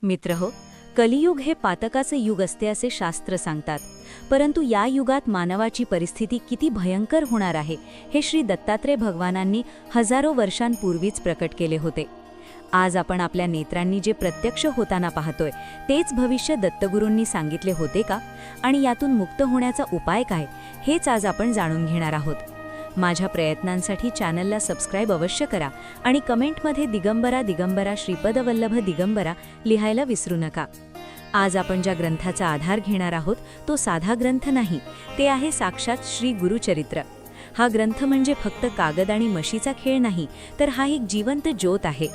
मित्रहो, कलियुग हे पातकाचे युग असते असे शास्त्र सांगतात. परंतु या युगात मानवाची परिस्थिती किती भयंकर होणार आहे हे श्री दत्तात्रेय भगवानांनी हजारो वर्षांपूर्वीच प्रकट केले होते. आज आपण आपल्या नेत्रांनी जे प्रत्यक्ष होताना पाहतोय तेच भविष्य दत्तगुरूंनी सांगितले होते का? आणि यातून मुक्त होण्याचा उपाय काय, हेच आज आपण जाणून घेणार आहोत. माझ्या प्रयत्नांसाठी चॅनलला सबस्क्राईब अवश्य करा आणि कमेंटमध्ये दिगंबरा दिगंबरा श्रीपदवल्लभ दिगंबरा लिहायला विसरू नका. आज आपण ज्या ग्रंथाचा आधार घेणार आहोत तो साधा ग्रंथ नाही, ते आहे साक्षात श्री गुरुचरित्र. हा ग्रंथ म्हणजे फक्त कागद आणि मशीचा खेळ नाही, तर हा एक जिवंत ज्योत आहे.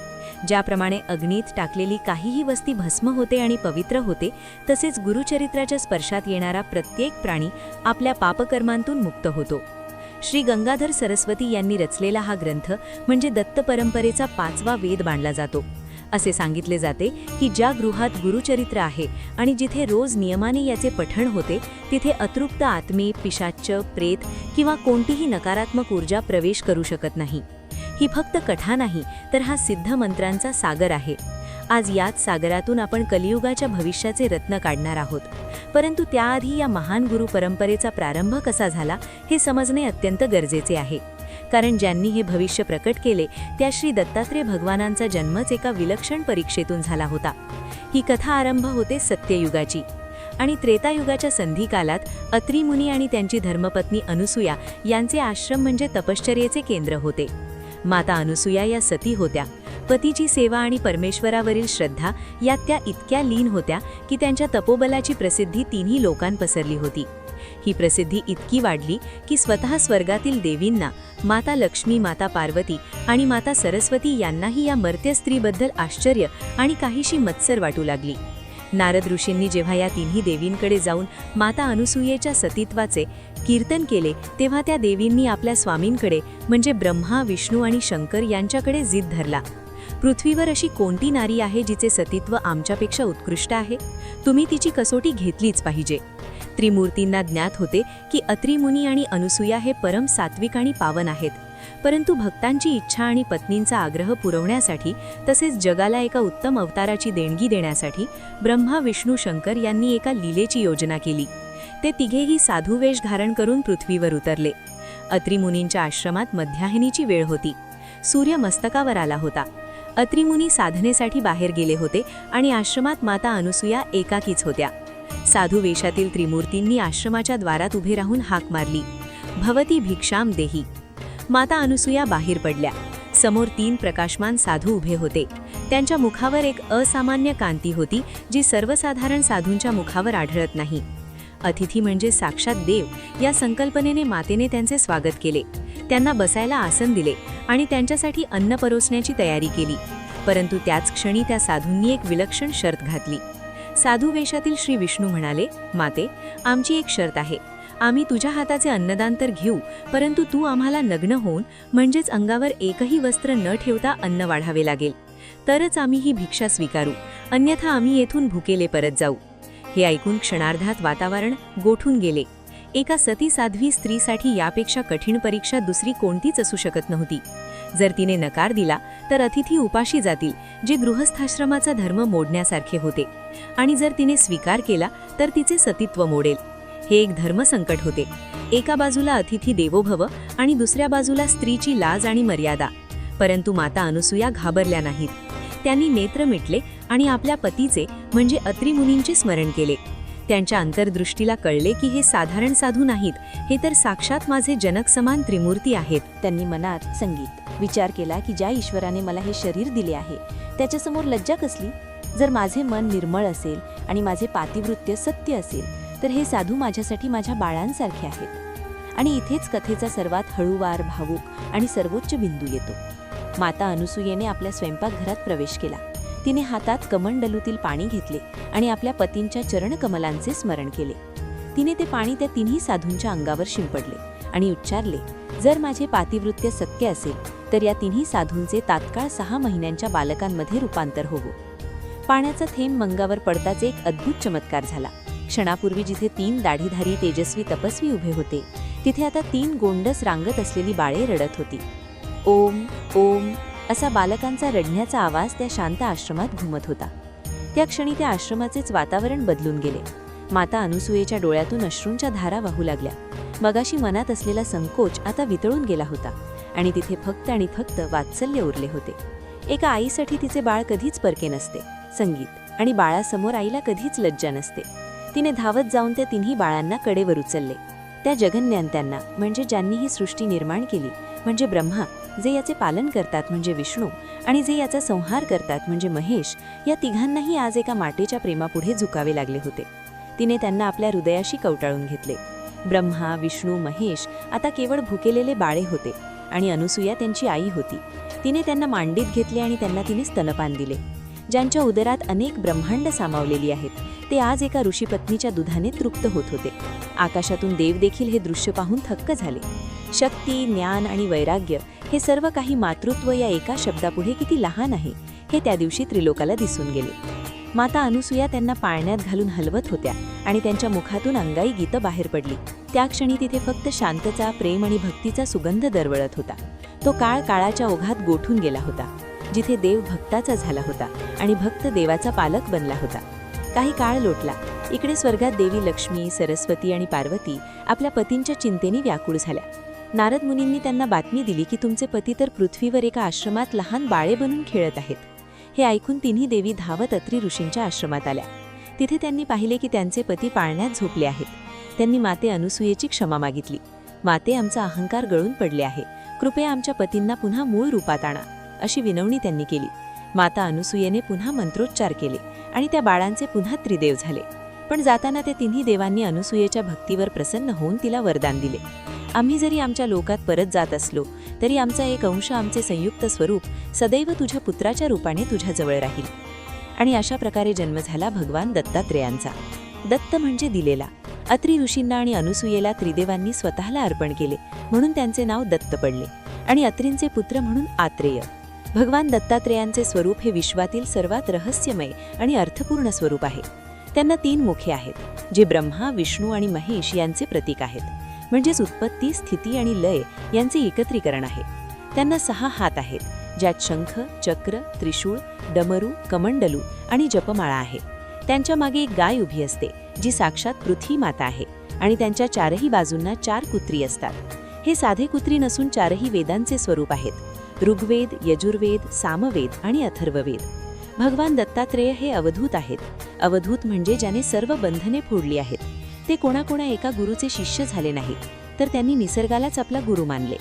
ज्याप्रमाणे अग्नीत टाकलेली काहीही वस्ती भस्म होते आणि पवित्र होते, तसेच गुरुचरित्राच्या स्पर्शात येणारा प्रत्येक प्राणी आपल्या पापकर्मांतून मुक्त होतो. श्री गंगाधर सरस्वती यांनी रचलेला हा ग्रंथ म्हणजे दत्त परंपरेचा 5वा वेद मानला जातो. असे सांगितले जाते की ज्या गृहात गुरुचरित्र आहे आणि जिथे रोज नियमाने याचे पठण होते, तिथे अतृप्त आत्मे, पिशाच्च, प्रेत किंवा कोणतीही नकारात्मक ऊर्जा प्रवेश करू शकत नाही. ही फक्त कथा नाही, तर हा सिद्ध मंत्रांचा सागर आहे. आज याच सागरातून आपण कलियुगाच्या भविष्याचे रत्न काढणार आहोत. परंतु त्याआधी या महान गुरु परंपरेचा प्रारंभ कसा झाला हे समजणे अत्यंत गरजेचे आहे. कारण ज्यांनी हे भविष्य प्रकट केले त्या श्री दत्तात्रेय भगवानांचा जन्मच एका विलक्षण परीक्षेतून झाला होता. ही कथा आरंभ होते सत्ययुगाची आणि त्रेतायुगाच्या संधिकालात अत्री मुनी आणि त्यांची धर्मपत्नी अनुसूया यांचे आश्रम म्हणजे तपश्चर्येचे केंद्र होते. माता अनुसूया या सती होत्या. पतीची सेवा आणि परमेश्वरावरील श्रद्धा यात त्या इतक्या लीन होत्या की त्यांच्या तपोबलाची प्रसिद्धी तिन्ही लोकांत पसरली होती. ही प्रसिद्धी इतकी वाढली की स्वतः स्वर्गातील देवींना, माता लक्ष्मी, माता पार्वती आणि माता सरस्वती यांनाही या मर्त्य स्त्रीबद्दल आश्चर्य आणि काहीशी मत्सर वाटू लागली. नारद ऋषींनी जेव्हा या तिन्ही देवींकडे जाऊन माता अनुसूयेच्या सतीत्वाचे कीर्तन केले, तेव्हा त्या देवींनी आपल्या स्वामींकडे म्हणजे ब्रह्मा, विष्णू आणि शंकर यांच्याकडे जिद धरला. पृथ्वीवर अशी कोणती नारी आहे जिचे सतीत्व आमच्यापेक्षा उत्कृष्ट आहे? तुम्ही तिची कसोटी घेतलीच पाहिजे. त्रिमूर्तींना ज्ञात होते की अत्री मुनी आणि अनुसूया हे परम सात्विक आणि पावन आहेत. परंतु भक्तांची इच्छा आणि पत्नींचा आग्रह पुरवण्यासाठी तसेच जगाला एका उत्तम अवताराची देणगी देण्यासाठी ब्रह्मा, विष्णू, शंकर यांनी एका लीलेची योजना केली. ते तिघेही साधू वेश धारण करून पृथ्वीवर उतरले. अत्री मुनींच्या आश्रमात मध्याह्नीची वेळ होती. सूर्य मस्तकावर आला होता. अत्री मुनी साधनेसाठी बाहेर गेले होते आणि आश्रमात माता अनुसूया एकाकीच होत्या. साधू वेशातील त्रिमूर्तींनी आश्रमाच्या द्वारात उभे राहून हाक मारली, भवती भिक्षाम देही. माता अनुसूया बाहेर पडल्या. समोर 3 प्रकाशमान साधू उभे होते. त्यांच्या मुखावर एक असामान्य कांती होती जी सर्वसाधारण साधूंच्या मुखावर आढळत नाही. अतिथी म्हणजे साक्षात देव या संकल्पनेने मातेने त्यांचे स्वागत केले. त्यांना बसायला आसन दिले आणि त्यांच्यासाठी अन्न परोसण्याची तयारी केली. परंतु त्याच क्षणी त्या साधूंनी एक विलक्षण शर्त घातली. साधू वेशातील श्री विष्णू म्हणाले, माते, आमची एक शर्त आहे. आम्ही तुझ्या हाताचे अन्नदान तर घेऊ, परंतु तू आम्हाला नग्न होऊन म्हणजेच अंगावर एकही वस्त्र न ठेवता अन्न वाढावे लागेल. तरच आम्ही ही भिक्षा स्वीकारू, अन्यथा आम्ही येथून भुकेले परत जाऊ. हे ऐकून क्षणार्धात वातावरण गोठून गेले. एका सती साध्वी स्त्रीसाठी यापेक्षा कठीण परीक्षा दुसरी कोणतीच असू शकत नव्हती. जर तिने नकार दिला तर अतिथी उपाशी जातील, जे गृहस्थाश्रमाचा धर्म मोडण्यासारखे होते, आणि जर तिने स्वीकार केला तर तिचे सतीत्व मोडेल. हे एक धर्मसंकट होते. एका बाजूला अतिथी देवोभव आणि दुसऱ्या बाजूला स्त्रीची लाज आणि मर्यादा. परंतु माता अनुसूया घाबरल्या नाहीत. त्यांनी नेत्र मिटले आणि आपल्या पतीचे म्हणजे अत्री मुनींचे स्मरण केले. त्यांच्या अंतर्दृष्टीला कळले की हे साधारण साधू नाहीत, हे तर साक्षात माझे जनक समान त्रिमूर्ती आहेत. त्यांनी मनात संगीत विचार केला की ज्या ईश्वराने मला हे शरीर दिले आहे त्याच्यासमोर लज्जा कसली? जर माझे मन निर्मळ असेल आणि माझे पातिवृत्य सत्य असेल तर हे साधू माझ्यासाठी माझ्या बाळांसारखे आहेत. आणि इथेच कथेचा सर्वात हळूवार, भावूक आणि सर्वोच्च बिंदू येतो. माता अनुसूयेने आपल्या स्वयंपाकघरात प्रवेश केला. तिने हातात कमंडलूतील पाणी घेतले आणि आपल्या पतींच्या चरणकमलांचे स्मरण केले. तिने ते पाणी त्या तिन्ही साधूंच्या अंगावर शिंपडले आणि उच्चारले, जर माझे पातिवृत्य सत्य असेल तर या तिन्ही साधूंचे तात्काळ 6 महिन्यांच्या बालकांमध्ये रूपांतर होवो. पाण्याचा थेंब मंगावर पडताच एक अद्भुत चमत्कार झाला. क्षणापूर्वी जिथे 3 दाढीधारी तेजस्वी तपस्वी उभे होते, तिथे आता 3 गोंडस रांगत असलेली बाळे रडत होती. ओम ओम असा बालकांचा रडण्याचा आवाज त्या शांत आश्रमात घुमत होता. त्या क्षणी त्या आश्रमाचेच वातावरण बदलून गेले. माता अनुसूयेच्या डोळ्यातून अश्रूंच्या धारा वाहू लागल्या. मगाशी मनात असलेला संकोच आता वितळून गेला होता आणि तिथे फक्त आणि फक्त वात्सल्य उरले होते. एका आईसाठी तिचे बाळ कधीच परके नसते, संगीत, आणि बाळासमोर आईला कधीच लज्जा नसते. तिने धावत जाऊन त्या तिन्ही बाळांना कडेवर उचलले. त्या जगन्यांत्यांना, म्हणजे ज्यांनी ही सृष्टी निर्माण केली, म्हणजे ब्रह्मा, जे याचे पालन करतात म्हणजे विष्णू, आणि जे याचा संहार करतात म्हणजे महेश, या तिघांनाही आज एका मातेच्या प्रेमापुढे झुकावे लागले होते. तिने त्यांना आपल्या हृदयाशी कवटाळून घेतले. ब्रह्मा, विष्णू, महेश आता केवळ भुकेलेले बाळे होते आणि अनुसूया त्यांची आई होती. तिने त्यांना मांडीत घेतले आणि त्यांना तिने स्तनपान दिले. ज्यांच्या उदरात अनेक ब्रह्मांड सामावलेली आहेत, ते आज एका ऋषीपत्नीच्या दुधाने तृप्त होत होते. आकाशातून देव देखील हे दृश्य पाहून थक्क झाले. शक्ती, ज्ञान आणि वैराग्य हे सर्व काही मातृत्व या एका शब्दापुढे किती लहान आहे, हे त्या दिवशी त्रिलोकाला दिसून गेले. माता अनुसूया त्यांना पाळण्यात घालून हलवत होत्या आणि त्यांच्या मुखातून अंगाई गीतं बाहेर पडली. त्या क्षणी तिथे फक्त शांतता, प्रेम आणि भक्तीचा सुगंध दरवळत होता. तो काळ काळाच्या ओघात गोठून गेला होता, जिथे देव भक्ताचा झाला होता आणि भक्त देवाचा पालक बनला होता. काही काळ लोटला. इकडे स्वर्गात देवी लक्ष्मी, सरस्वती आणि पार्वती आपल्या पतींच्या चिंतेने व्याकुळ झाल्या. नारद मुनींनी त्यांना बातमी दिली की तुमचे पती तर पृथ्वीवर एका आश्रमात लहान बाळे बनून खेळत आहेत. हे ऐकून तिन्ही देवी धावत अत्री ऋषींच्या आश्रमात आल्या. तिथे त्यांनी पाहिले की त्यांचे पती पाळण्यात झोपले आहेत. त्यांनी माते अनुसूयेची क्षमा मागितली. माते, आमचा अहंकार गळून पडले आहे, कृपया आमच्या पतींना पुन्हा मूळ रूपात आणा, अशी विनवणी त्यांनी केली. माता अनुसूयेने पुन्हा मंत्रोच्चार केले आणि त्या बाळांचे पुन्हा त्रिदेव झाले. पण जाताना त्या तिन्ही देवांनी अनुसूयेच्या भक्तीवर प्रसन्न होऊन तिला वरदान दिले. आम्ही जरी आमच्या लोकात परत जात असलो तरी आमचा एक अंश, आमचे संयुक्त स्वरूप सदैव तुझ्या पुत्राच्या रूपाने तुझ्याजवळ राहील. आणि अशा प्रकारे जन्म झाला भगवान दत्तात्रेयांचा. दत्त म्हणजे दिलेला. अत्री ऋषींना आणि अनुसूयेला त्रिदेवांनी स्वतःला अर्पण केले म्हणून त्यांचे नाव दत्त पडले आणि अत्रींचे पुत्र म्हणून आत्रेय. भगवान दत्तात्रेयांचे स्वरूप हे विश्वातील सर्वात रहस्यमय आणि अर्थपूर्ण स्वरूप आहे. त्यांना 3 मुखे आहेत, जे ब्रह्मा, विष्णू आणि महेश यांचे प्रतीक आहेत. म्हणजेच उत्पत्ती, स्थिती आणि लय यांचे एकत्रीकरण आहे. त्यांना 6 हात आहेत, ज्यात शंख, चक्र, त्रिशूळ, डमरू, कमंडलू आणि जपमाळा आहे. त्यांच्या मागे एक गाय उभी असते, जी साक्षात पृथ्वी माता आहे, आणि त्यांच्या 4ही बाजूंना 4 कुत्री असतात. हे साधे कुत्री नसून 4ही वेदांचे स्वरूप आहेत: ऋग्वेद, यजुर्वेद, सामवेद आणि अथर्ववेद. भगवान दत्तात्रेय हे अवधूत आहेत. अवधूत म्हणजे ज्याने सर्व बंधने फोडली आहेत. ते कोणाकोणा एका गुरुचे शिष्य झाले नाहीत, तर त्यांनी निसर्गालाच आपला गुरु मानले.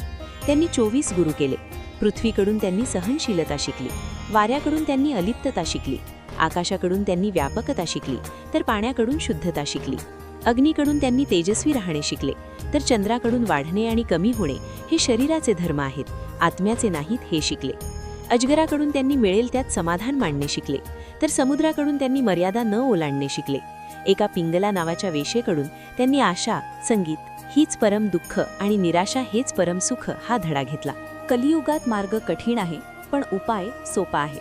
त्यांनी 24 गुरु केले. पृथ्वीकडून त्यांनी सहनशीलता शिकली, वाऱ्याकडून त्यांनी अलिप्तता शिकली, आकाशाकडून त्यांनी व्यापकता शिकली, तर पाण्याकडून शुद्धता शिकली. अग्नीकडून त्यांनी तेजस्वी राहणे शिकले, तर चंद्राकडून वाढणे आणि कमी होणे हे शरीराचे धर्म आहेत, आत्म्याचे नाहीत हे शिकले. अजगराकडून त्यांनी मिळेल त्यात समाधान मानणे शिकले, तर समुद्राकडून त्यांनी मर्यादा न ओलांडणे शिकले. एका पिंगला नावाच्या वेशेकडून त्यांनी आशा, संगीत हीच परम दुःख आणि निराशा हेच परम सुख हा धडा घेतला. कलियुगात मार्ग कठीण आहे, पण उपाय सोपा आहे.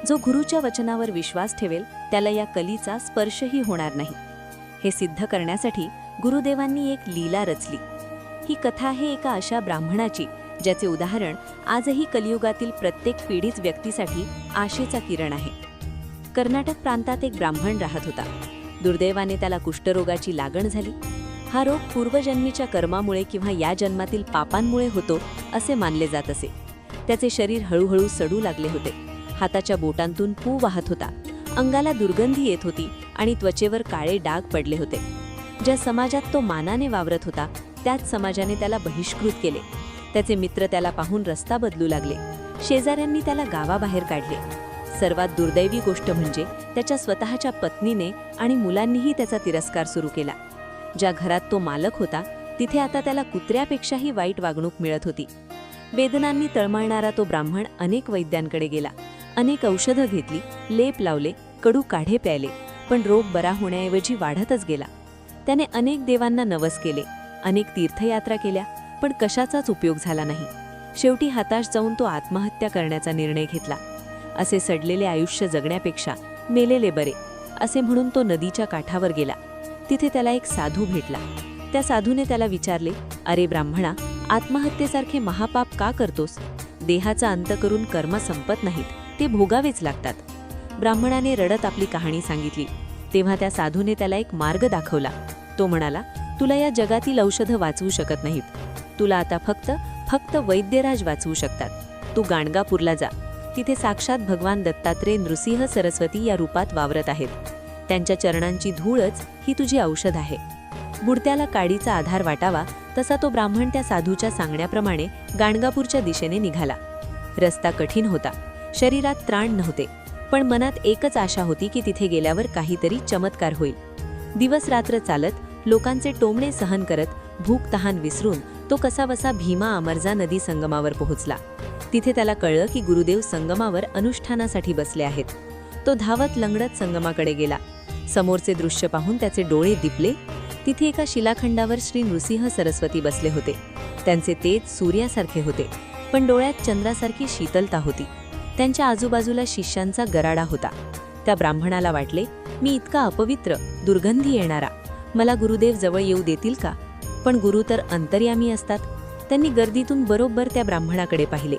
जो गुरुच्या वचनावर विश्वास ठेवेल त्याला या कलीचा स्पर्शही होणार नाही. हे सिद्ध करण्यासाठी गुरुदेवांनी एक लीला रचली. ही कथा आहे एका अशा ब्राह्मणाची ज्याचे उदाहरण आजही कलियुगातील प्रत्येक पीडित व्यक्तीसाठी आशेचा किरण आहे. कर्नाटक प्रांतात एक ब्राह्मण राहत होता. दुर्दैवाने त्याला कुष्ठरोगाची लागण झाली. हा रोग पूर्वजन्मीच्या कर्मामुळे किंवा या जन्मातील पापांमुळे होतो असे मानले जात असे. त्याचे शरीर हळूहळू सडू लागले होते. हाताच्या बोटांतून पू वाहत होता. अंगाला दुर्गंधी येत होती आणि त्वचेवर काळे डाग पडले होते. ज्या समाजात तो मानाने वावरत होता त्याच समाजाने त्याला बहिष्कृत केले. त्याचे मित्र त्याला पाहून रस्ता बदलू लागले. शेजाऱ्यांनी त्याला गावाबाहेर काढले. सर्वात दुर्दैवी गोष्ट म्हणजे त्याच्या स्वतःच्या पत्नीने आणि मुलांनीही त्याचा तिरस्कार सुरू केला. ज्या घरात तो मालक होता तिथे आता त्याला कुत्र्यापेक्षाही वाईट वागणूक मिळत होती. वेदनांनी तळमळणारा तो ब्राह्मण अनेक वैद्यांकडे गेला. अनेक औषधं घेतली, लेप लावले, कडू काढे प्यायले, पण रोग बरा होण्याऐवजी वाढतच गेला. त्याने अनेक देवांना नवस केले, अनेक तीर्थयात्रा केल्या, पण कशाचाच उपयोग झाला नाही. शेवटी हताश जाऊन तो आत्महत्या करण्याचा निर्णय घेतला. असे सडलेले आयुष्य जगण्यापेक्षा मेलेले बरे, असे म्हणून तो नदीच्या काठावर गेला. तिथे त्याला एक साधू भेटला. त्या साधूने त्याला विचारले, अरे ब्राह्मणा, आत्महत्येसारखे महापाप का करतोस? देहाचा अंत करून कर्म संपत नाहीत, ते भोगावेच लागतात. ब्राह्मणाने रडत आपली कहाणी सांगितली. तेव्हा त्या साधूने त्याला एक मार्ग दाखवला. तो म्हणाला, तुला या जगातील औषधं वाचवू शकत नाहीत. तुला आता फक्त वैद्यराज वाचवू शकतात. तू गाणगापूरला जा. तिथे साक्षात भगवान दत्तात्रेय नृसिंह सरस्वती या रूपात वावरत आहेत. त्यांच्या चरणांची धूळच ही तुझी औषध आहे. बुडत्याला काडीचा आधार वाटावा तसा तो ब्राह्मण त्या साधूच्या सांगण्याप्रमाणे गाणगापूरच्या दिशेने निघाला. रस्ता कठीण होता. शरीरात त्राण नव्हते, पण मनात एकच आशा होती की तिथे गेल्यावर काहीतरी चमत्कार होईल. दिवस रात्र चालत, लोकांचे टोमणे सहन करत, भूक तहान विसरून तो कसाबसा भीमा अमरजा नदी संगमावर पोहोचला. तिथे त्याला कळलं की गुरुदेव संगमावर अनुष्ठानासाठी बसले आहेत. तो धावत लंगडत संगमाकडे गेला. समोरचे दृश्य पाहून त्याचे डोळे दिपले. तिथे एका शिलाखंडावर श्री नृसिंह सरस्वती बसले होते. त्यांचे तेज सूर्यासारखे होते, पण डोळ्यात चंद्रासारखी शीतलता होती. त्यांच्या आजूबाजूला शिष्यांचा गराडा होता. त्या ब्राह्मणाला वाटले, मी इतका अपवित्र, दुर्गंधी येणारा, मला गुरुदेव जवळ येऊ देतील का? पण गुरु तर अंतर्यामी असतात. त्यांनी गर्दीतून बरोबर त्या ब्राह्मणाकडे पाहिले.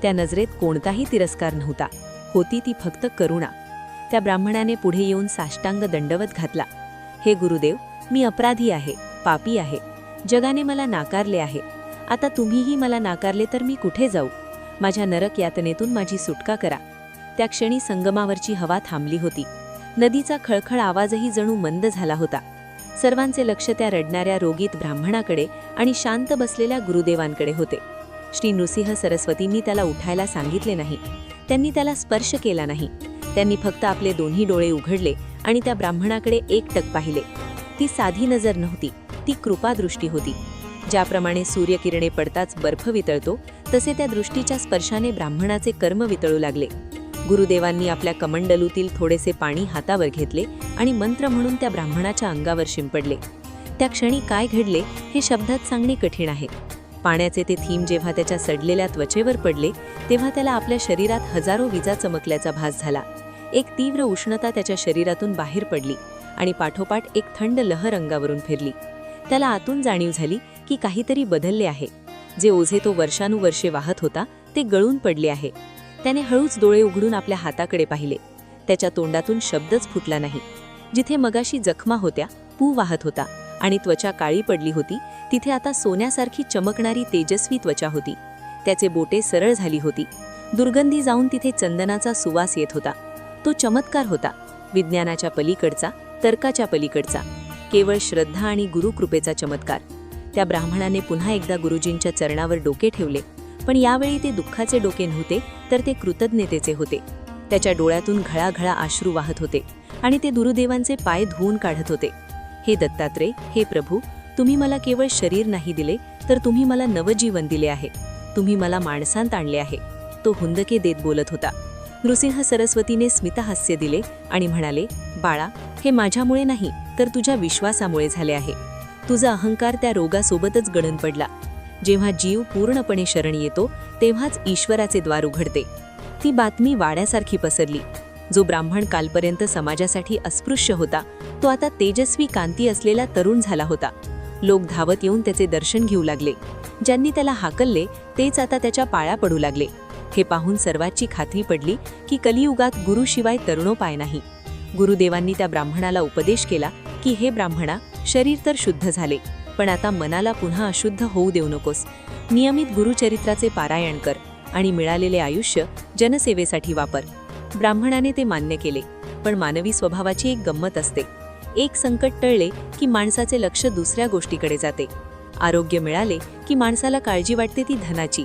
त्या नजरेत कोणताही तिरस्कार नव्हता, होती ती फक्त करुणा. त्या ब्राह्मणाने पुढे येऊन साष्टांग दंडवत घातला. हे गुरुदेव, मी अपराधी आहे, पापी आहे. जगाने मला नाकारले आहे. आता तुम्हीही मला नाकारले तर मी कुठे जाऊ? माझ्या नरक यातनेतून माझी सुटका करा. त्या क्षणी संगमावरची हवा थांबली होती. नदीचा खळखळ आवाजही जणू मंद झाला होता. सर्वांचे लक्ष त्या रडणाऱ्या रोगीत ब्राह्मणाकडे आणि शांत बसलेल्या गुरुदेवांकडे होते. श्री नृसिंह सरस्वतींनी त्याला उठायला सांगितले नाही. त्यांनी त्याला स्पर्श केला नाही. त्यांनी फक्त आपले दोन्ही डोळे उघडले आणि त्या ब्राह्मणाकडे एकटक पाहिले. ती साधी नजर नव्हती, ती कृपादृष्टी होती. ज्याप्रमाणे सूर्यकिरणे पडताच बर्फ वितळतो, तसे त्या दृष्टीच्या स्पर्शाने ब्राह्मणाचे कर्म वितळू लागले. गुरुदेवांनी आपल्या कमंडलूतील थोडेसे पाणी हातावर घेतले आणि मंत्र म्हणून त्या ब्राह्मणाच्या अंगावर शिंपडले. त्या क्षणी काय घडले हे शब्दात सांगणे कठीण आहे. पाण्याचे ते थीम जेव्हा त्याच्या सडलेल्या त्वचेवर पडले, तेव्हा त्याला आपल्या शरीरात हजारो विजा चमकल्याचा भास झाला. एक तीव्र उष्णता त्याच्या शरीरातून बाहेर पडली आणि पाठोपाठ एक थंड लहर अंगावरून फिरली. त्याला आतून जाणीव झाली की काहीतरी बदलले आहे. जे ओझे तो वर्षानुवर्षे वाहत होता ते गळून पडले आहे. त्याने हळूच डोळे उघडून आपल्या हाताकडे पाहिले. त्याच्या तोंडातून शब्दच फुटला नाही. जिथे मगाशी जखमा होत्या, पू वाहत होता आणि त्वचा काळी पडली होती, तिथे आता सोन्यासारखी चमकणारी तेजस्वी त्वचा होती. त्याचे बोटे सरळ झाली होती. दुर्गंधी जाऊन तिथे चंदनाचा सुवास येत होता. तो चमत्कार होता, विज्ञानाच्या पलीकडचा, तर्काच्या पलीकडचा, केवळ श्रद्धा आणि गुरुकृपेचा चमत्कार. त्या ब्राह्मणाने पुन्हा एकदा गुरुजींच्या चरणावर डोके ठेवले, पण यावेळी ते दुःखाचे डोके नव्हते, तर ते कृतज्ञतेचे होते. त्याच्या डोळ्यातून घळाघळा अश्रू वाहत होते आणि ते गुरुदेवांचे पाय धुवून काढत होते. हे दत्तात्रेय, हे प्रभू, तुम्ही मला केवळ शरीर नाही दिले, तर तुम्ही मला नवजीवन दिले आहे. तुम्ही मला माणसांत आणले आहे. तो हुंदके देत बोलत होता. नृसिंह सरस्वतीने स्मितहास्य दिले आणि म्हणाले, बाळा, हे माझ्यामुळे नाही, तर तुझ्या विश्वासामुळे झाले आहे. तुझा अहंकार त्या रोगासोबतच गळून पडला. जेव्हा जीव पूर्णपणे शरण येतो, तेव्हाच ईश्वराचे द्वार उघडते. ती बातमी वाड्यासारखी पसरली. जो ब्राह्मण कालपर्यंत समाजासाठी अस्पृश्य होता, तो आता तेजस्वी कांती असलेला तरुण झाला होता. लोक धावत येऊन त्याचे दर्शन घेऊ लागले. ज्यांनी त्याला हाकलले तेच आता त्याच्या पाया पडू लागले. हे पाहून सर्वांची खात्री पडली की कलियुगात गुरुशिवाय तरुणोपाय नाही. गुरुदेवांनी त्या ब्राह्मणाला उपदेश केला की हे ब्राह्मणा, शरीर तर शुद्ध झाले, पण आता मनाला पुन्हा अशुद्ध होऊ देऊ नकोस. नियमित गुरुचरित्राचे पारायण कर आणि मिळालेले आयुष्य जनसेवेसाठी वापर. ब्राह्मणाने ते मान्य केले, पण मानवी स्वभावाची एक गंमत असते. एक संकट टळले की माणसाचे लक्ष दुसऱ्या गोष्टीकडे जाते. आरोग्य मिळाले की माणसाला काळजी वाटते ती धनाची.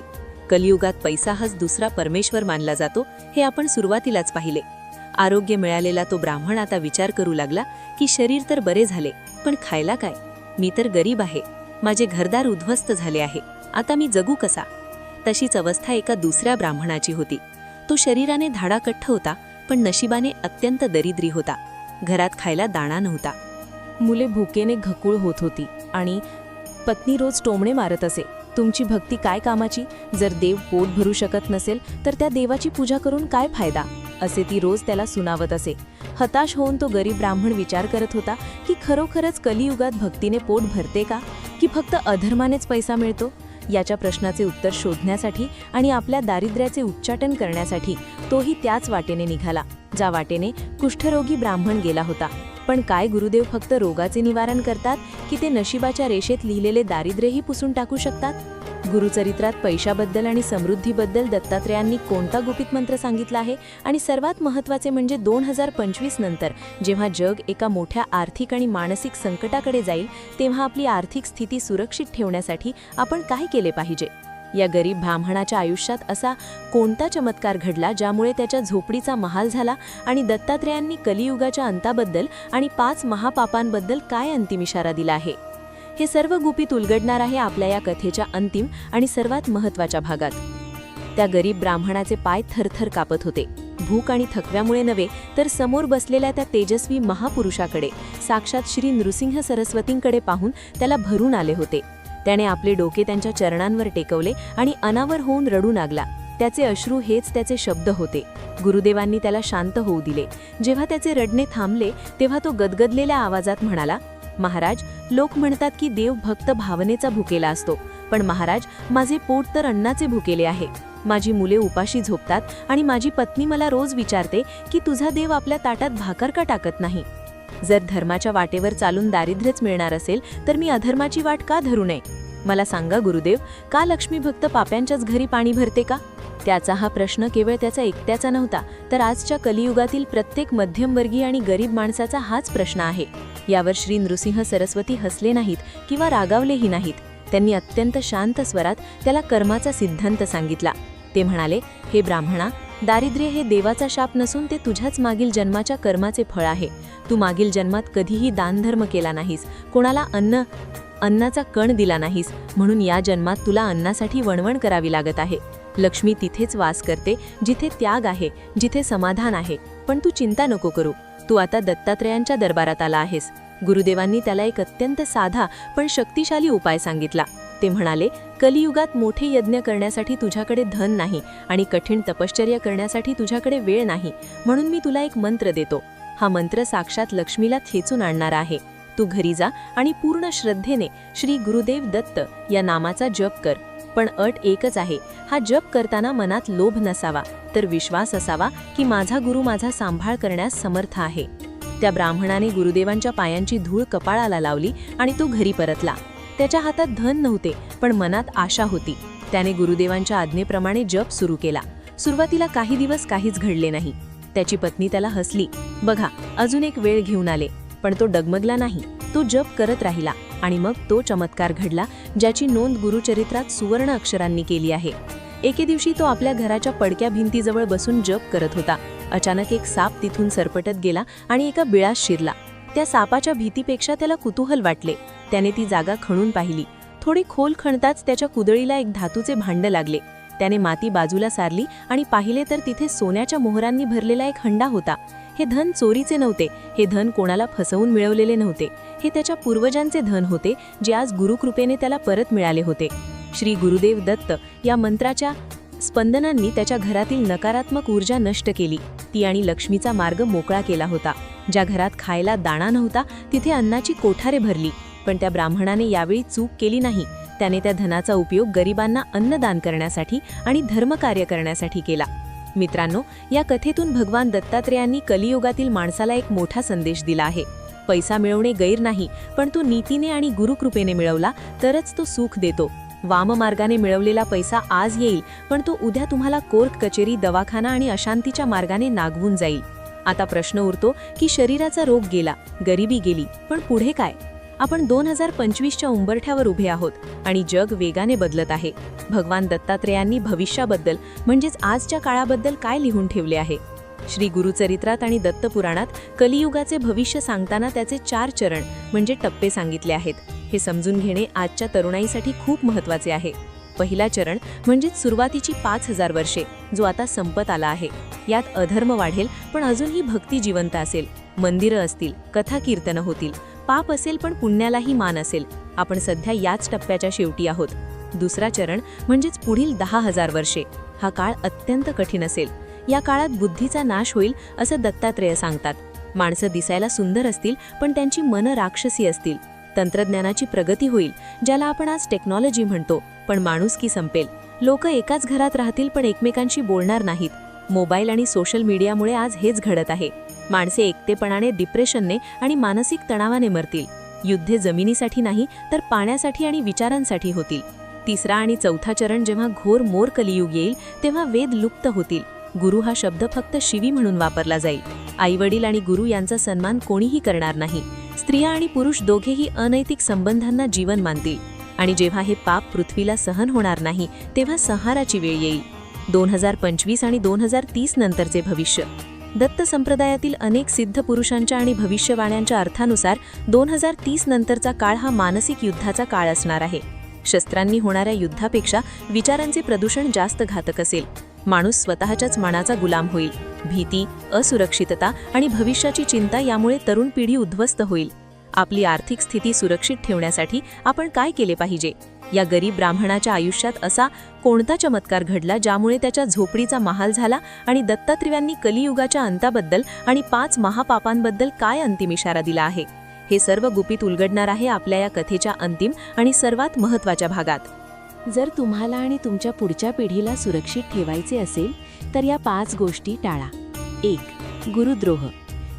कलियुगात पैसा हाच दुसरा परमेश्वर मानला जातो, हे आपण सुरुवातीलाच पाहिले. आरोग्य मिळालेला तो ब्राह्मण आता विचार करू लागला की शरीर तर बरे झाले, पण खायला काय? मी तर गरीब आहे. माझे घरदार उद्ध्वस्त झाले आहे. आता मी जगू कसा? तशीच अवस्था एका दुसऱ्या ब्राह्मणाची होती. तो शरीराने धाडाकट्ट होता, पण नशिबाने अत्यंत दरिद्री होता. घरात खायला दाणा नव्हता. मुले भुकेने घकुळ होत होती आणि पत्नी रोज टोमणे मारत असे. तुमची भक्ती काय कामाची? जर देव पोट भरू शकत नसेल तर त्या देवाची पूजा करून काय फायदा, असे ती रोज त्याला सुनावत असे. हताश होऊन तो गरीब ब्राह्मण विचार करत होता की खरोखरच कलियुगात भक्तीने पोट भरते का, की फक्त अधर्मानेच पैसा मिळतो? याच्या प्रश्नाचे उत्तर शोधण्यासाठी आणि आपल्या दारिद्र्याचे उच्चाटन करण्यासाठी तोही त्याच वाटेने निघाला ज्या वाटेने कुष्ठरोगी ब्राह्मण गेला होता. पण काय गुरुदेव फक्त रोगाचे निवारण करतात की ते नशिबाच्या रेषेत लिहिलेले दारिद्र्यही पुसून टाकू शकतात? गुरुचरित्रात पैशाबद्दल आणि समृद्धीबद्दल दत्तात्रेयांनी कोणता गुपित मंत्र सांगितला आहे? आणि सर्वात महत्त्वाचे म्हणजे 2025 नंतर जेव्हा जग एका मोठ्या आर्थिक आणि मानसिक संकटाकडे जाईल, तेव्हा आपली आर्थिक स्थिती सुरक्षित ठेवण्यासाठी आपण काय केले पाहिजे? या गरीब ब्राह्मणाच्या आयुष्यात असा कोणता चमत्कार घडला ज्यामुळे त्याच्या झोपडीचा महाल झाला? आणि दत्तात्रेयांनी कलियुगाच्या अंताबद्दल आणि 5 महापापांबद्दल काय अंतिम इशारा दिला आहे? हे सर्व गुपित उलगडणार आहे आपल्या या कथेच्या अंतिम आणि सर्वात महत्त्वाच्या भागात. त्या गरीब ब्राह्मणाचे पाय थरथर कापत होते. भूक आणि थकव्यामुळे नव्हे, तर समोर बसलेल्या त्या तेजस्वी महापुरुषाकडे, साक्षात श्री नृसिंह सरस्वतींकडे पाहून त्याला भरून आले होते. त्याने आपले डोके त्यांच्या चरणांवर टेकवले आणि अनावर होऊन रडू लागला. त्याचे अश्रू हेच त्याचे शब्द होते. गुरुदेवांनी त्याला शांत होऊ दिले. जेव्हा त्याचे रडणे थांबले, तेव्हा तो गदगदलेल्या आवाजात म्हणाला, महाराज, लोक म्हणतात की देव भक्त भावनेचा भुकेला असतो, पण महाराज, माझे पोट तर अन्नाचे भुकेले आहे. माझी मुले उपाशी झोपतात आणि माझी पत्नी मला रोज विचारते की तुझा देव आपल्या ताटात भाकर का टाकत नाही? जर धर्माच्या वाटेवर चालून दारिद्र्यच मिळणार असेल, तर मी अधर्माची वाट का धरू नये? मला सांगा गुरुदेव, का लक्ष्मी भक्त पाप्यांच्याच घरी पाणी भरते का? त्याचा हा प्रश्न केवळ त्याचा एकट्याचा नव्हता, तर आजच्या कलियुगातील प्रत्येक मध्यमवर्गीय आणि गरीब माणसाचा हाच प्रश्न आहे. यावर श्री नृसिंह सरस्वती हसले नाहीत किंवा रागावलेही नाहीत. त्यांनी अत्यंत शांत स्वरात त्याला कर्माचा सिद्धांत सांगितला. ते म्हणाले, हे ब्राह्मणा, दारिद्र्य हे देवाचा शाप नसून ते तुझ्याच मागील जन्माच्या कर्माचे फळ आहे. तू मागील जन्मात कधीही दानधर्म केला नाहीस, कोणाला अन्नाचा कण दिला नाहीस, म्हणून या जन्मात तुला अन्नासाठी वणवण करावी लागत आहे. लक्ष्मी तिथेच वास करते जिथे त्याग आहे, जिथे समाधान आहे. पण तू चिंता नको करू, तू आता दत्तात्रेयांच्या दरबारात आला आहेस. गुरुदेवांनी त्याला एक अत्यंत साधा पण शक्तिशाली उपाय सांगितला. ते म्हणाले, कलियुगात मोठे यज्ञ करण्यासाठी तुझ्याकडे धन नाही आणि कठीण तपश्चर्या करण्यासाठी तुझ्याकडे वेळ नाही, म्हणून मी तुला एक मंत्र देतो. हा मंत्र साक्षात लक्ष्मीला खेचून आणणारा आहे. तू घरी जा आणि पूर्ण श्रद्धेने श्री गुरुदेव दत्त या नामाचा जप कर. पण अट एकच आहे, हा जप करताना मनात लोभ नसावा, तर विश्वास असावा की माझा गुरु माझा सांभाळ करण्यास समर्थ आहे. त्या ब्राह्मणाने गुरुदेवांच्या पायांची धूळ कपाळाला लावली आणि तो घरी परतला. त्याच्या हातात धन नव्हते, पण मनात आशा होती. त्याने गुरुदेवांच्या आज्ञेप्रमाणे जप सुरू केला. सुरुवातीला काही दिवस काहीच घडले नाही. त्याची पत्नी त्याला हसली, बघा, अजून एक वेळ घेऊन आले. पण तो डगमगला नाही. तो जप करत राहिला आणि मग तो चमत्कार घडला ज्याची नोंद गुरुचरित्रात सुवर्ण अक्षरांनी केली आहे. एके दिवशी तो आपल्या घराच्या पडक्या भिंतीजवळ बसून जप करत होता. अचानक एक साप तिथून सरपटत गेला आणि एका बिळात शिरला. त्या सापाच्या भीतीपेक्षा त्याला कुतूहल वाटले. त्याने ती जागा खणून पाहिली. थोडी खोल खणताच त्याच्या कुदळीला एक धातूचे भांड लागले. त्याने माती बाजूला सारली आणि पाहिले तर तिथे सोन्याच्या मोहरांनी भरलेला एक हंडा होता. हे धन चोरीचे नव्हते, हे धन कोणाला फसवून मिळवलेले नव्हते. हे त्याच्या पूर्वजांचे धन होते, जे आज गुरुकृपेने त्याला परत मिळाले होते. श्री गुरुदेव दत्त या मंत्राच्या स्पंदनांनी त्याच्या घरातील नकारात्मक ऊर्जा नष्ट केली. ती आणि लक्ष्मीचा मार्ग मोकळा केला होता. ज्या घरात खायला दाणा नव्हता, तिथे अन्नाची कोठारे भरली. पण त्या ब्राह्मणाने यावेळी चूक केली नाही. त्याने त्या धनाचा उपयोग गरिबांना अन्नदान करण्यासाठी आणि धर्मकार्य करण्यासाठी केला. मित्रांनो, या कथेतून भगवान दत्तात्रेयांनी कलियुगातील माणसाला एक मोठा संदेश दिला आहे. पैसा मिळवणे गैर नाही, पण तो नीतीने आणि गुरुकृपेने मिळवला तरच तो सुख देतो. वाममार्गाने मिळवलेला पैसा आज येईल, पण तो उद्या तुम्हाला कोर्ट कचेरी, दवाखाना आणि अशांतीच्या मार्गाने नागवून जाईल. आता प्रश्न उरतो की शरीराचा रोग गेला, गरिबी गेली, पण पुढे काय? आपण 2025च्या उंबरठ्यावर उभे आहोत आणि जग वेगाने बदलत आहे. भगवान दत्तात्रेयांनी भविष्याबद्दल म्हणजेच आजच्या काळाबद्दल काय लिहून ठेवले आहे? श्री गुरुचरित्रात आणि दत्तपुराणात कलियुगाचे भविष्य सांगताना त्याचे 4 चरण म्हणजे टप्पे सांगितले आहेत. हे समजून घेणे आजच्या तरुणाईसाठी खूप महत्त्वाचे आहे. पहिला चरण म्हणजे सुरुवातीची 5000 वर्षे, जो आता संपत आला आहे. यात अधर्म वाढेल, पण अजूनही भक्ती जिवंत असेल. मंदिरं असतील, कथा कीर्तन होतील, पाप असेल पण पुण्यालाही मान असेल. आपण सध्या याच टप्प्याच्या शेवटी आहोत. दुसरा चरण म्हणजेच पुढील 10,000 वर्षे. हा काळ अत्यंत कठीण असेल. या काळात बुद्धीचा नाश होईल असं दत्तात्रेय सांगतात. माणसं दिसायला सुंदर असतील, पण त्यांची मनं राक्षसी असतील. तंत्रज्ञानाची प्रगती होईल, ज्याला आपण आज टेक्नॉलॉजी म्हणतो, पण माणुसकी संपेल. लोक एकाच घरात राहतील पण एकमेकांशी बोलणार नाहीत. मोबाईल आणि सोशल मीडियामुळे आज हेच घडत आहे. माणसे एकटेपणाने, डिप्रेशनने आणि मानसिक तणावाने मरतील. युद्धे जमिनीसाठी नाही तर पाण्यासाठी आणि विचारांसाठी होतील. तिसरा आणि चौथा चरण जेव्हा घोर मोर कलियुग येईल तेव्हा वेद लुप्त होतील. गुरु हा शब्द फक्त शिवी म्हणून वापरला जाईल. आईवडील आणि गुरु यांचा सन्मान कोणीही करणार नाही. स्त्रिया आणि पुरुष दोघेही अनैतिक संबंधांना जीवन मानतील. आणि जेव्हा हे पाप पृथ्वीला सहन होणार नाही तेव्हा संहाराची वेळ येईल. 2025 आणि 2030 नंतरचे भविष्य. दत्त संप्रदायातील अनेक सिद्ध पुरुषांच्या आणि भविष्यवाण्यांच्या अर्थानुसार 2030 नंतरचा काळ हा मानसिक युद्धाचा काळ असणार आहे. शस्त्रांनी होणाऱ्या युद्धापेक्षा विचारांचे प्रदूषण जास्त घातक असेल. माणूस स्वतःच्याच मनाचा गुलाम होईल. भीती, असुरक्षितता आणि भविष्याची चिंता यामुळे तरुण पिढी उद्ध्वस्त होईल. आपली आर्थिक स्थिती सुरक्षित ठेवण्यासाठी आपण काय केले पाहिजे? या गरीब ब्राह्मणाच्या आयुष्यात असा कोणता चमत्कार घडला ज्यामुळे त्याच्या झोपडीचा महाल झाला आणि दत्तात्रेयांनी कलियुगाच्या अंताबद्दल आणि 5 महापापांबद्दल काय अंतिम इशारा दिला आहे? हे सर्व गुपित उलगडणार आहे आपल्या या कथेच्या अंतिम आणि सर्वात महत्त्वाच्या भागात. जर तुम्हाला आणि तुमच्या पुढच्या पिढीला सुरक्षित ठेवायचे असेल तर या 5 गोष्टी टाळा. 1. गुरुद्रोह.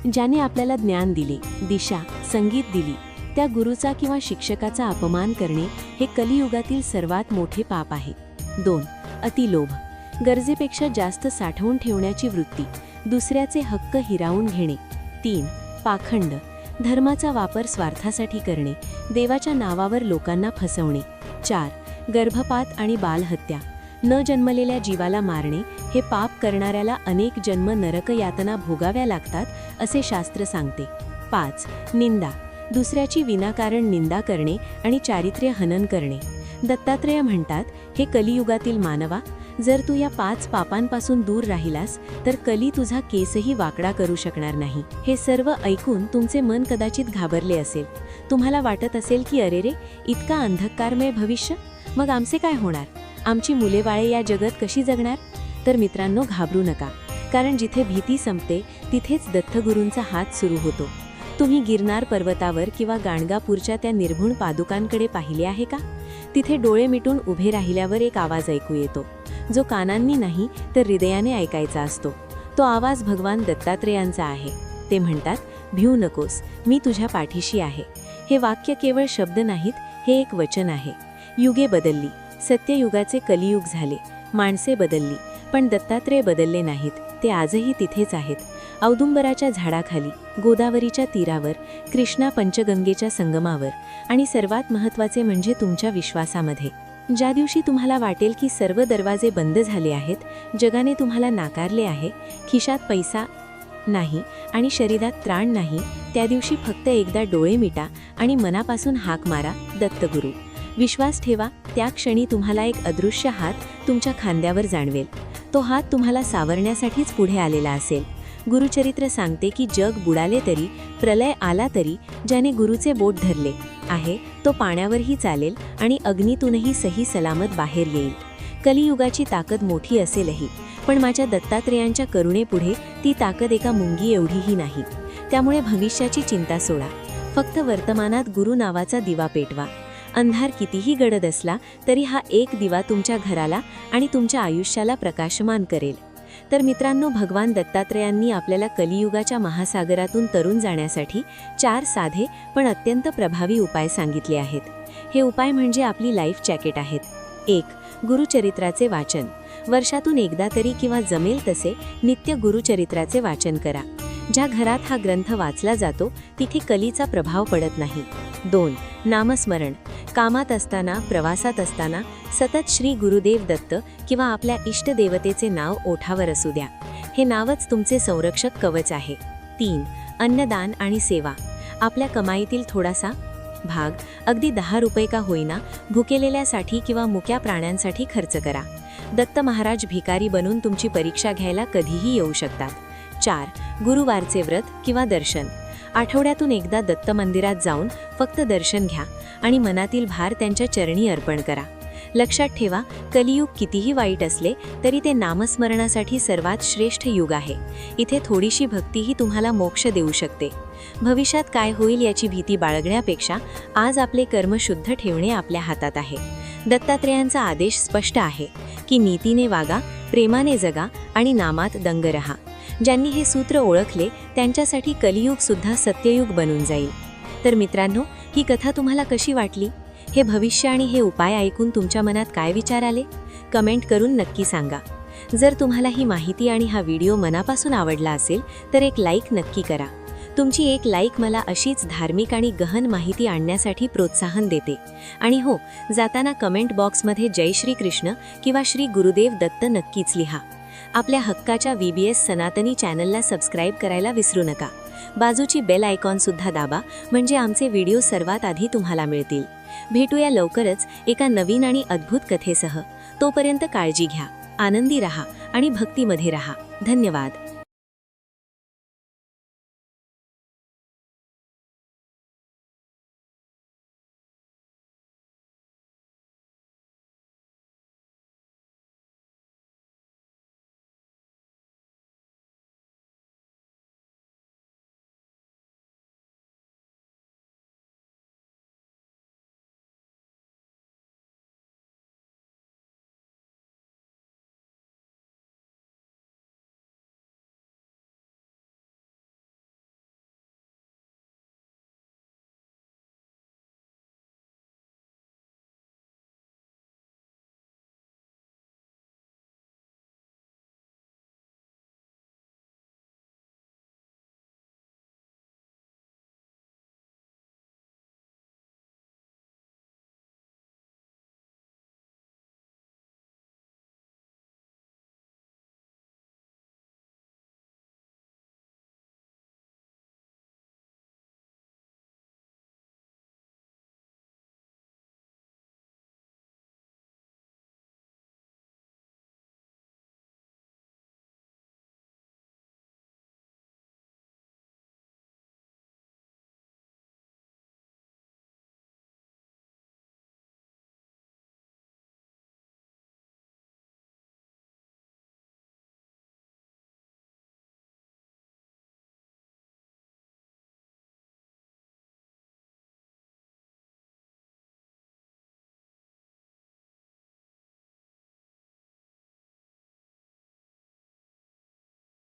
ज्याने आपल्याला ज्ञान दिले, दिशा, संगीत दिली, त्या गुरुचा किंवा शिक्षकाचा अपमान करणे हे कलियुगातील सर्वात मोठे पाप आहे. 2. अतिलोभ. गरजेपेक्षा जास्त साठवून ठेवण्याची वृत्ती, दुसऱ्याचे हक्क हिरावून घेणे. 3. पाखंड. धर्माचा वापर स्वार्थासाठी करणे, देवाच्या नावावर लोकांना फसवणे. 4. गर्भपात आणि बालहत्या. न जन्मलेल्या जीवाला मारणे हे पाप करणाऱ्याला अनेक जन्म नरक यातना भोगाव्या लागतात असे शास्त्र सांगते. 5. निंदा. दुसऱ्याची विनाकारण निंदा करणे आणि चारित्र्य हनन करणे. दत्तात्रेय म्हणतात, हे कलियुगातील मानवा, जर तू या 5 पापांपासून दूर राहिलास तर कली तुझा केसही वाकडा करू शकणार नाही. हे सर्व ऐकून तुमचे मन कदाचित घाबरले असेल. तुम्हाला वाटत असेल की अरे रे, इतका अंधकारमय भविष्य, मग आमचे काय होणार? आमची मुले बाळे या जगात कशी जगणार? तर मित्रांनो, घाबरू नका, कारण जिथे भीती संपते तिथेच दत्तगुरूंचा हात सुरू होतो. तुम्ही गिरनार पर्वतावर किंवा गाणगापूरच्या त्या निर्भुण पादुकांकडे पाहिले आहे का? तिथे डोळे मिटून उभे राहिल्यावर एक आवाज ऐकू येतो, जो कानांनी नाही तर हृदयाने ऐकायचा असतो. तो आवाज भगवान दत्तात्रेयांचा आहे. ते म्हणतात, भिऊ नकोस, मी तुझ्या पाठीशी आहे. हे वाक्य केवळ शब्द नाहीत, हे एक वचन आहे. युगे बदलली, सत्ययुगाचे कलियुग झाले, माणसे बदलली, पण दत्तात्रेय बदलले नाहीत. ते आजही तिथेच आहेत. औदुंबराच्या झाडाखाली, गोदावरीच्या तीरावर, कृष्णा पंचगंगेच्या संगमावर आणि सर्वात महत्त्वाचे म्हणजे तुमच्या विश्वासामध्ये. ज्या दिवशी तुम्हाला वाटेल की सर्व दरवाजे बंद झाले आहेत, जगाने तुम्हाला नाकारले आहे, खिशात पैसा नाही आणि शरीरात त्राण नाही, त्या दिवशी फक्त एकदा डोळे मिटा आणि मनापासून हाक मारा, दत्तगुरू. विश्वास ठेवा, त्या क्षणी तुम्हाला एक अदृश्य हात तुमच्या खांद्यावर जाणवेल. तो हात तुम्हाला सावरण्यासाठीच पुढे आलेला असेल. गुरुचरित्र सांगते की जग बुडाले तरी, प्रलय आला तरी, ज्याने गुरुचे बोट धरले आहे तो पाण्यावरही चालेल आणि अग्नीतूनही सही सलामत बाहेर येईल. कलियुगाची ताकद मोठी असेलही, पण माझ्या दत्तात्रेयांच्या करुणेपुढे ती ताकद एका मुंगी एवढीही नाही. त्यामुळे भविष्याची चिंता सोडा, फक्त वर्तमानात गुरु नावाचा दिवा पेटवा. अंधार कितीही गडद असला तरी हा एक दिवा तुमच्या घराला आणि तुमच्या आयुष्याला प्रकाशमान करेल. तर मित्रांनो, भगवान दत्तात्रेयांनी आपल्याला कलियुगाच्या महासागरातून तरुण जाण्यासाठी 4 साधे पण अत्यंत प्रभावी उपाय सांगितले आहेत. हे उपाय म्हणजे आपली लाईफ जॅकेट आहेत. 1. गुरुचरित्राचे वाचन. वर्षातून एकदा तरी किंवा जमेल तसे नित्य गुरुचरित्राचे वाचन करा. ज्या घरात हा ग्रंथ वाचला जातो तिथे कलीचा प्रभाव पडत नाही. 2. नामस्मरण. कामात असताना, प्रवासात असताना सतत श्री गुरुदेव दत्त किंवा आपल्या इष्टदेवतेचे नाव ओठावर असू द्या. हे नावच तुमचे संरक्षक कवच आहे. 3. अन्नदान आणि सेवा. आपल्या कमाईतील थोडासा भाग, अगदी 10 रुपये का होईना, भुकेलेल्यासाठी किंवा मुक्या प्राण्यांसाठी खर्च करा. दत्त महाराज भिकारी बनून तुमची परीक्षा घ्यायला कधीही येऊ शकतात. 4. गुरुवारचे व्रत किंवा दर्शन. आठवड्यातून एकदा दत्त मंदिरात जाऊन फक्त दर्शन घ्या आणि मनातील भार त्यांच्या चरणी अर्पण करा. लक्षात ठेवा, कलियुग कितीही वाईट असले तरी ते नामस्मरणासाठी सर्वात श्रेष्ठ युग आहे. इथे थोडीशी भक्तीही तुम्हाला मोक्ष देऊ शकते. भविष्यात काय होईल याची भीती बाळगण्यापेक्षा आज आपले कर्म शुद्ध ठेवणे आपल्या हातात आहे. दत्तात्रेयांचा आदेश स्पष्ट आहे की नीतीने वागा प्रेमाने जगा आणि नामात दंग रहा. ज्यांनी हे सूत्र ओळखले त्यांच्यासाठी कलियुग सुद्धा सत्ययुग बनून जाईल. तर मित्रांनो, ही कथा तुम्हाला कशी वाटली? हे भविष्य आणि हे उपाय ऐकून तुमच्या मनात काय विचार आले? कमेंट करून नक्की सांगा. जर तुम्हाला ही माहिती आणि हा व्हिडिओ मनापासून आवडला असेल तर एक लाईक नक्की करा. तुमची एक लाईक मला अशीच धार्मिक आणि गहन माहिती आणण्यासाठी प्रोत्साहन देते. आणि हो, जाताना कमेंट बॉक्समध्ये जय श्री कृष्ण किंवा श्री गुरुदेव दत्त नक्कीच लिहा. आपल्या हक्काच्या VBS सनातनी चॅनलला सबस्क्राईब करायला विसरू नका. बाजूची बेल आयकॉनसुद्धा दाबा, म्हणजे आमचे व्हिडिओ सर्वात आधी तुम्हाला मिळतील. भेटूया लवकरच एका नवीन आणि अद्भुत कथेसह. तोपर्यंत काळजी घ्या, आनंदी रहा आणि भक्तीमध्ये रहा. धन्यवाद.